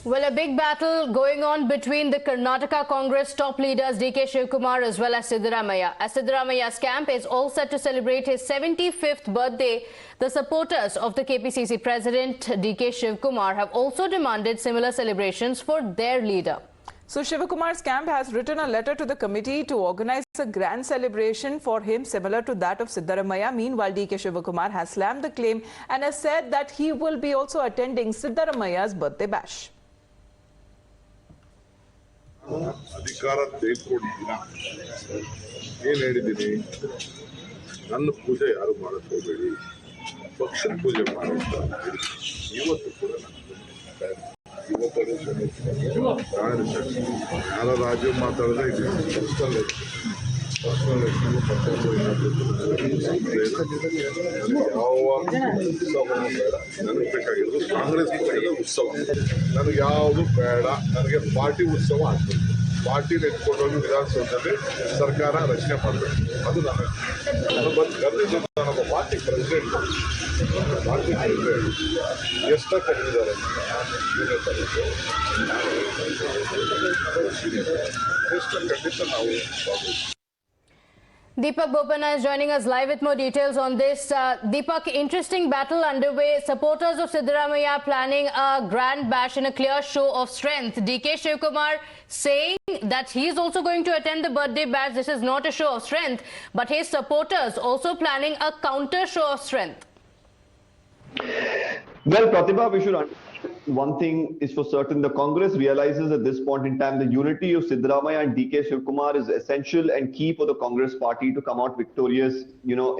Well, a big battle going on between the Karnataka Congress top leaders D K Shivkumar as well as Siddaramaiah. As Siddaramaiah's camp is all set to celebrate his 75th birthday, the supporters of the KPCC president D K Shivkumar have also demanded similar celebrations for their leader. So Shivkumar's camp has written a letter to the committee to organize a grand celebration for him similar to that of Siddaramaiah. Meanwhile, D K Shivkumar has slammed the claim and has said that he will be also attending Siddaramaiah's birthday bash. ಅಧಿಕಾರ ತೆಗೆದುಕೊಂಡು ಏನು ಹೇಳಿದ್ದೀನಿ, ನನ್ನ ಪೂಜೆ ಯಾರು ಮಾಡಕ್ಕೆ ಹೋಗಬೇಡಿ, ಪಕ್ಷದ ಪೂಜೆ ಮಾಡೋದು. ಇವತ್ತು ಕೂಡ ಯಾರ ರಾಜ್ಯ ಮಾತಾಡಿದ್ರೆ ಇದು ಪರ್ಸನಲ್ ಯಾವ ಉತ್ಸವನೂ ಬೇಡ. ನನಗೆ ಬೇಕಾಗಿರೋದು ಕಾಂಗ್ರೆಸ್ ಪಕ್ಷದ ಉತ್ಸವ. ನನಗೆ ಯಾವುದು ಬೇಡ. ನನಗೆ ಪಾರ್ಟಿ ಉತ್ಸವ ಆಗ್ತದೆ. ಪಾರ್ಟಿ ನೆಟ್ಕೊಂಡೋಗಿ ವಿಧಾನಸೌಧದಲ್ಲಿ ಸರ್ಕಾರ ರಚನೆ ಮಾಡಬೇಕು. ಅದು ನಾನು ಕರೆದಿದ್ದು. ನಾನೊಬ್ಬ ಪಾರ್ಟಿ ಪ್ರೆಸಿಡೆಂಟ್. ಪಾರ್ಟಿ ಪ್ರೆಸಿಡೆಂಟ್ ಎಷ್ಟ ಕರೆದಿದ್ದಾರೆ ಎಷ್ಟು ಖಂಡಿತ ನಾವು Deepak Bopana is joining us live with more details on this. Deepak, interesting battle underway. Supporters of Siddaramaiah planning a grand bash in a clear show of strength. D K Shivkumar saying that he is also going to attend the birthday bash. This is not a show of strength, but his supporters also planning a counter show of strength. Well, Pratibha, we should understand one thing is for certain. The Congress realizes at this point in time the unity of Siddaramaiah and D K Shivkumar is essential and key for the Congress party to come out victorious,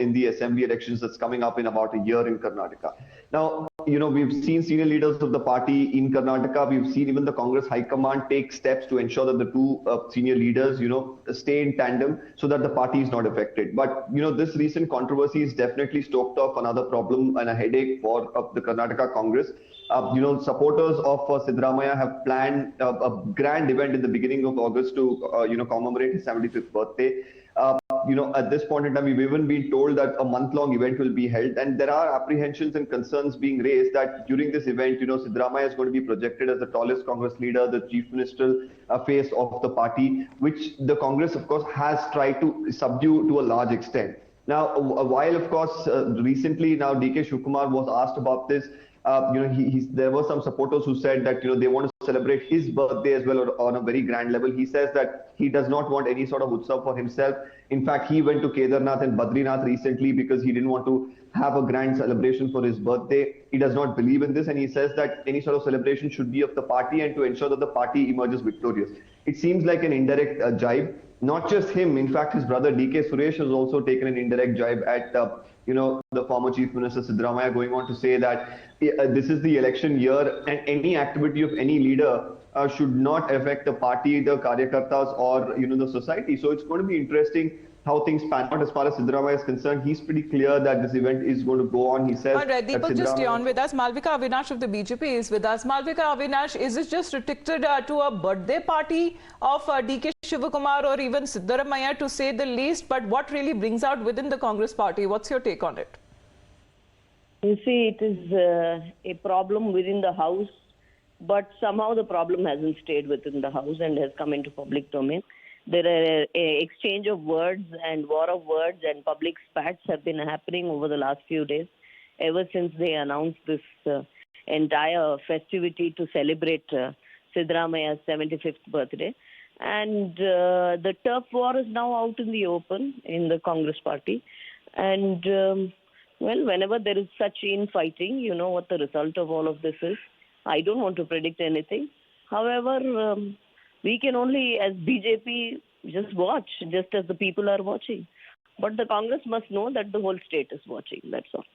in the assembly elections that's coming up in about a year in Karnataka. Now, we've seen senior leaders of the party in Karnataka. We've seen even the Congress High Command take steps to ensure that the two senior leaders, stay in tandem so that the party is not affected. But, this recent controversy has definitely stoked off another problem and a headache for the Karnataka Congress. Supporters of Siddaramaiah have planned a grand event in the beginning of August to, commemorate his 75th birthday. At this point in time, we've even been told that a month-long event will be held, and there are apprehensions and concerns being raised that during this event, Siddaramaiah is going to be projected as the tallest Congress leader, the chief ministerial face of the party, which the Congress, of course, has tried to subdue to a large extent. Now, while, of course, recently now D K Shivkumar was asked about this, there were some supporters who said that they want to celebrate his birthday as well on a very grand level. He says that he does not want any sort of utsav for himself. In fact, he went to Kedarnath and Badrinath recently because he didn't want to have a grand celebration for his birthday. He does not believe in this, and he says that any sort of celebration should be of the party and to ensure that the party emerges victorious. It seems like an indirect jibe. Not just him, in fact, his brother D K Suresh has also taken an indirect jibe at the former Chief Minister Siddaramaiah, going on to say that this is the election year and any activity of any leader should not affect the party, the Karyakartas or the society. So it's going to be interesting how things pan out. As far as Siddaramaiah is concerned, he's pretty clear that this event is going to go on. He says... All right, Deepak, just stay on with us. Malvika Avinash of the BJP is with us. Malvika Avinash, is this just restricted to a birthday party of D K Shivkumar or even Siddaramaiah, to say the least? But what really brings out within the Congress party? What's your take on it? You see, it is a problem within the House, but somehow the problem hasn't stayed within the House and has come into public domain. There are exchange of words and war of words and public spats have been happening over the last few days, ever since they announced this entire festivity to celebrate Siddaramaiah's 75th birthday. And the turf war is now out in the open in the Congress party. And, whenever there is such infighting, you know what the result of all of this is. I don't want to predict anything. However, we can only, as BJP, just watch, just as the people are watching. But the Congress must know that the whole state is watching, that's all.